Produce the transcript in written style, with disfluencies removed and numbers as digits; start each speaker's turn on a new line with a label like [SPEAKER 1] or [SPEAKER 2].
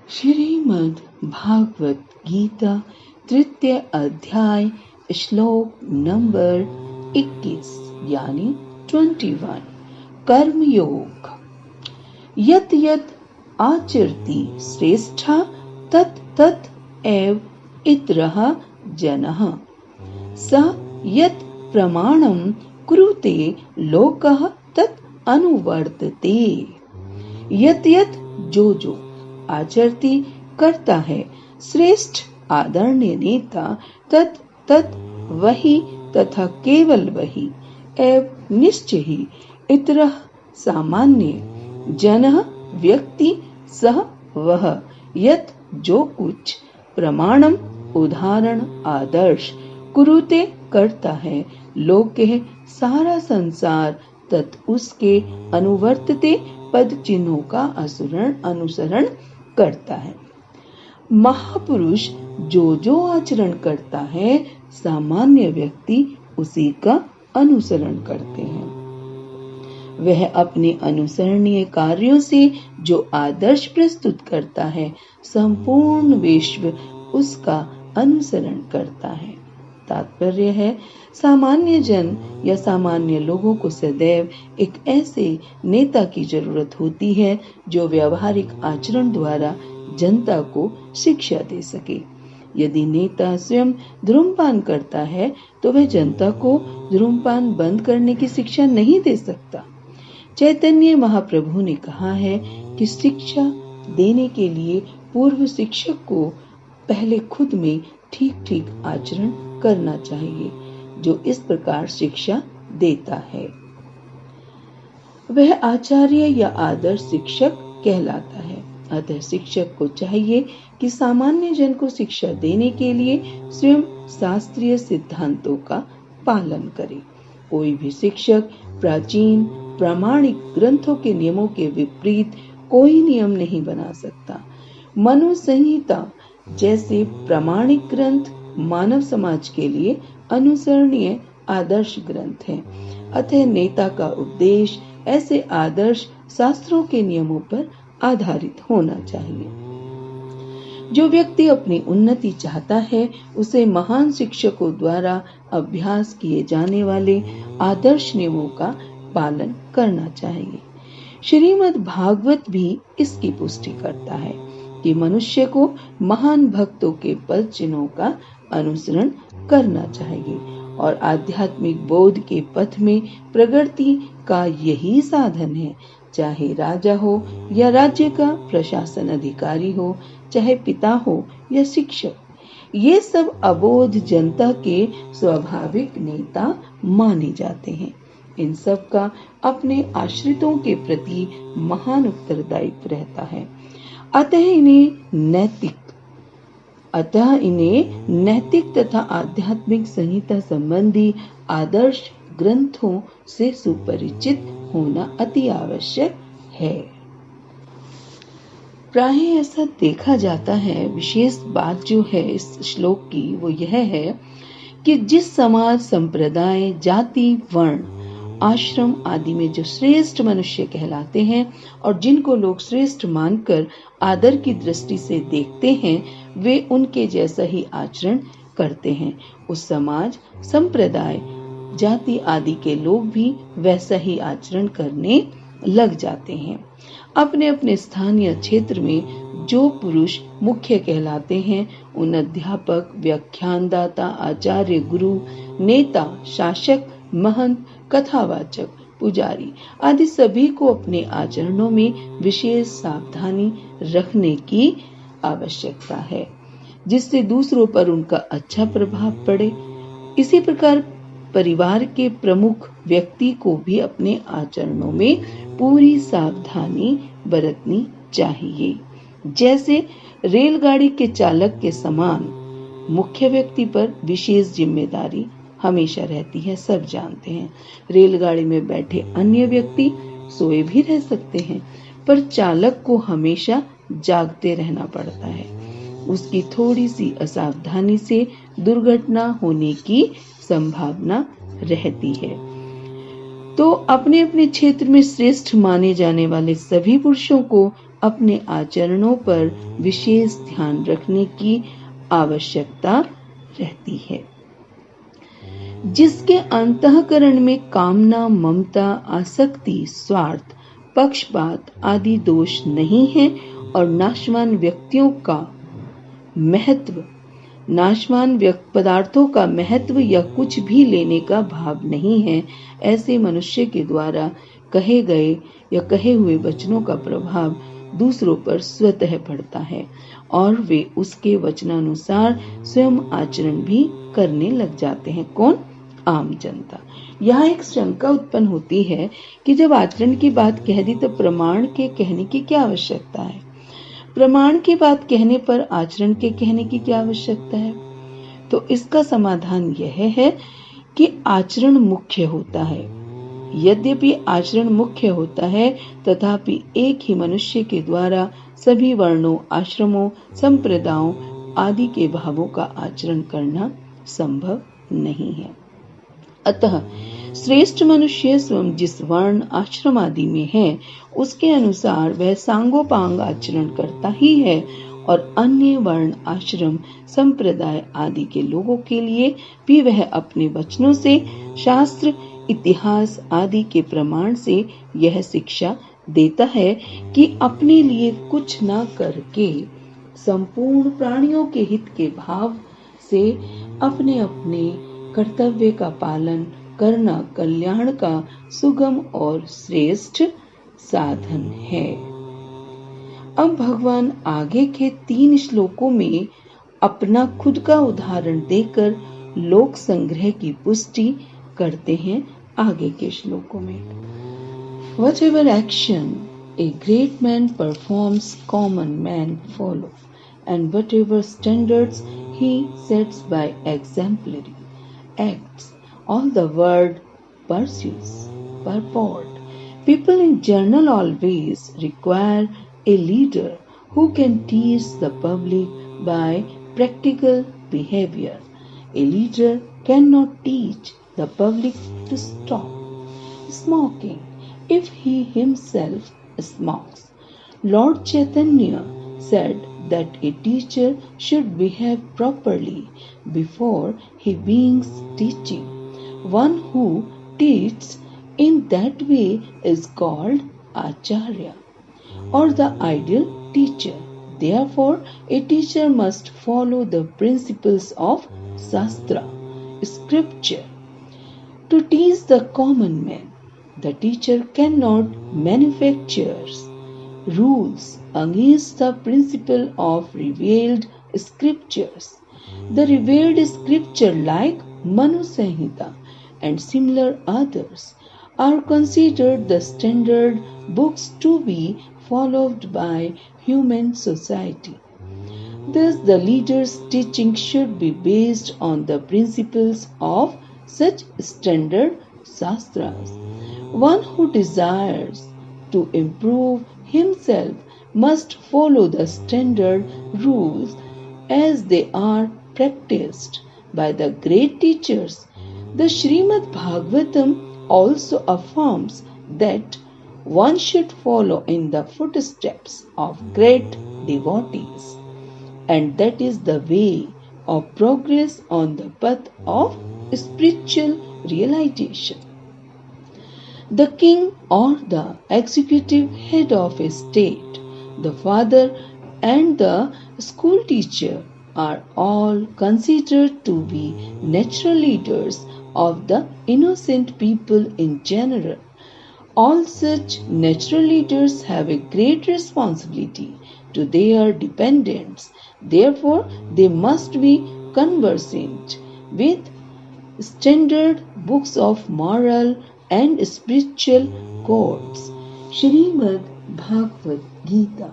[SPEAKER 1] श्रीमद् भागवत गीता तृतीय अध्याय श्लोक नंबर 21 यानी 21 कर्मयोग। यत् यत् आचरति श्रेष्ठा तत् तत् एव इतरः जनः स यत् प्रमाणं कुरुते लोकः तत् अनुवर्तते। यत् यत् जो आचरती करता है श्रेष्ठ आदरणीय नेता तत् तत् वही तथा केवल वही एव निश्चय ही इतरः सामान्य जनः व्यक्ति सह वह यत् जो कुछ प्रमाणम उदाहरण आदर्श कुरुते करता है लोके सारा संसार तत् उसके अनुवर्तते पद चिन्हों का अनुसरण करता है। महापुरुष जो आचरण करता है सामान्य व्यक्ति उसी का अनुसरण करते हैं। वह अपने अनुसरणीय कार्यों से जो आदर्श प्रस्तुत करता है संपूर्ण विश्व उसका अनुसरण करता है। तात्पर्य है सामान्य जन या सामान्य लोगों को सदैव एक ऐसे नेता की जरूरत होती है जो व्यवहारिक आचरण द्वारा जनता को शिक्षा दे सके। यदि नेता स्वयं धूम्रपान करता है तो वह जनता को धूम्रपान बंद करने की शिक्षा नहीं दे सकता। चैतन्य महाप्रभु ने कहा है कि शिक्षा देने के लिए पूर्व शिक्षक को पहले खुद में ठीक आचरण करना चाहिए। जो इस प्रकार शिक्षा देता है वह आचार्य या आदर्श शिक्षक कहलाता है। अतः शिक्षक को चाहिए कि सामान्य जन को शिक्षा देने के लिए स्वयं शास्त्रीय सिद्धांतों का पालन करे। कोई भी शिक्षक प्राचीन प्रामाणिक ग्रंथों के नियमों के विपरीत कोई नियम नहीं बना सकता। मनु संहिता जैसे प्रामाणिक ग्रंथ मानव समाज के लिए अनुसरणीय आदर्श ग्रंथ हैं। अतः नेता का उपदेश ऐसे आदर्श शास्त्रों के नियमों पर आधारित होना चाहिए। जो व्यक्ति अपनी उन्नति चाहता है उसे महान शिक्षकों द्वारा अभ्यास किए जाने वाले आदर्श नियमों का पालन करना चाहिए। श्रीमद् भागवत भी इसकी पुष्टि करता है कि मनुष्य को महान भक्तों के पद चिन्हों का अनुसरण करना चाहिए और आध्यात्मिक बोध के पथ में प्रगति का यही साधन है। चाहे राजा हो या राज्य का प्रशासन अधिकारी हो, चाहे पिता हो या शिक्षक, ये सब अबोध जनता के स्वाभाविक नेता माने जाते हैं। इन सब का अपने आश्रितों के प्रति महान उत्तरदायित्व रहता है। अतः इन्हें नैतिक तथा आध्यात्मिक संहिता संबंधी आदर्श ग्रंथों से सुपरिचित होना अति आवश्यक है। प्राय ऐसा देखा जाता है, विशेष बात जो है इस श्लोक की वो यह है कि जिस समाज संप्रदाय जाति वर्ण आश्रम आदि में जो श्रेष्ठ मनुष्य कहलाते हैं और जिनको लोग श्रेष्ठ मानकर आदर की दृष्टि से देखते हैं वे उनके जैसा ही आचरण करते हैं। उस समाज संप्रदाय जाति आदि के लोग भी वैसा ही आचरण करने लग जाते हैं। अपने अपने स्थानीय क्षेत्र में जो पुरुष मुख्य कहलाते हैं उन अध्यापक व्याख्यानदाता आचार्य गुरु नेता शासक महंत कथावाचक पुजारी आदि सभी को अपने आचरणों में विशेष सावधानी रखने की आवश्यकता है जिससे दूसरों पर उनका अच्छा प्रभाव पड़े। इसी प्रकार परिवार के प्रमुख व्यक्ति को भी अपने आचरणों में पूरी सावधानी बरतनी चाहिए। जैसे रेलगाड़ी के चालक के समान मुख्य व्यक्ति पर विशेष जिम्मेदारी हमेशा रहती है, सब जानते हैं। रेलगाड़ी में बैठे अन्य व्यक्ति सोए भी रह सकते हैं पर चालक को हमेशा जागते रहना पड़ता है। उसकी थोड़ी सी असावधानी से दुर्घटना होने की संभावना रहती है। तो अपने अपने क्षेत्र में श्रेष्ठ माने जाने वाले सभी पुरुषों को अपने आचरणों पर विशेष ध्यान रखने की आवश्यकता रहती है। जिसके अंतःकरण में कामना, ममता, आसक्ति, स्वार्थ, पक्षपात आदि दोष नहीं है और नाशवान पदार्थों का महत्व या कुछ भी लेने का भाव नहीं है, ऐसे मनुष्य के द्वारा कहे गए या कहे हुए वचनों का प्रभाव दूसरों पर स्वतः पड़ता है और वे उसके वचनानुसार स्वयं आचरण भी करने लग जाते हैं। कौन? आम जनता। यहाँ एक शंका उत्पन्न होती है कि जब आचरण की बात कह दी तो प्रमाण के कहने की क्या आवश्यकता है? प्रमाण की बात कहने पर आचरण के कहने की क्या आवश्यकता है? तो इसका समाधान यह है कि आचरण मुख्य होता है। यद्यपि आचरण मुख्य होता है, तथापि एक ही मनुष्य के द्वारा सभी वर्णों, आश्रमों, संप्रदायों आदि के भावों का आचरण करना संभव नहीं है। अतः श्रेष्ठ मनुष्य स्वयं जिस वर्ण, आश्रम आदि में है, उसके अनुसार वह सांगोपांग आचरण करता ही है और अन्य वर्ण, आश्रम, संप्रदाय आदि के लोगों के लिए भी वह अपने वचनों से, शास्त्र, इतिहास आदि के प्रमाण से यह शिक्षा देता है कि अपने लिए कुछ न करके संपूर्ण प्राणियों के हित के भाव से अपने अपने कर्तव्य का पालन करना कल्याण का सुगम और श्रेष्ठ साधन है। अब भगवान आगे के 3 श्लोकों में अपना खुद का उदाहरण देकर लोक संग्रह की पुष्टि करते हैं। आगे के श्लोकों में Whatever action a great man performs, common men follow, and whatever standards he sets by exemplary acts, all the world pursues. Purport: people in general always require a leader who can teach the public by practical behavior. A leader cannot teach the public to stop smoking if he himself smokes. Lord Chaitanya said that a teacher should behave properly before he begins teaching. One who teaches in that way is called Acharya, or the ideal teacher. Therefore, a teacher must follow the principles of Shastra, scripture, to teach the common man. The teacher cannot manufacture rules against the principle of revealed scriptures. The revealed scripture like Manu Samhita and similar others are considered the standard books to be followed by human society. Thus, the leader's teaching should be based on the principles of such standard shastras. One who desires to improve himself must follow the standard rules as they are practiced by the great teachers. The Srimad Bhagavatam also affirms that one should follow in the footsteps of great devotees, and that is the way of progress on the path of spiritual realization. The king or the executive head of a state, the father and the school teacher are all considered to be natural leaders of the innocent people in general. All such natural leaders have a great responsibility to their dependents. Therefore, they must be conversant with standard books of moral and spiritual codes. Shrimad Bhagavat Gita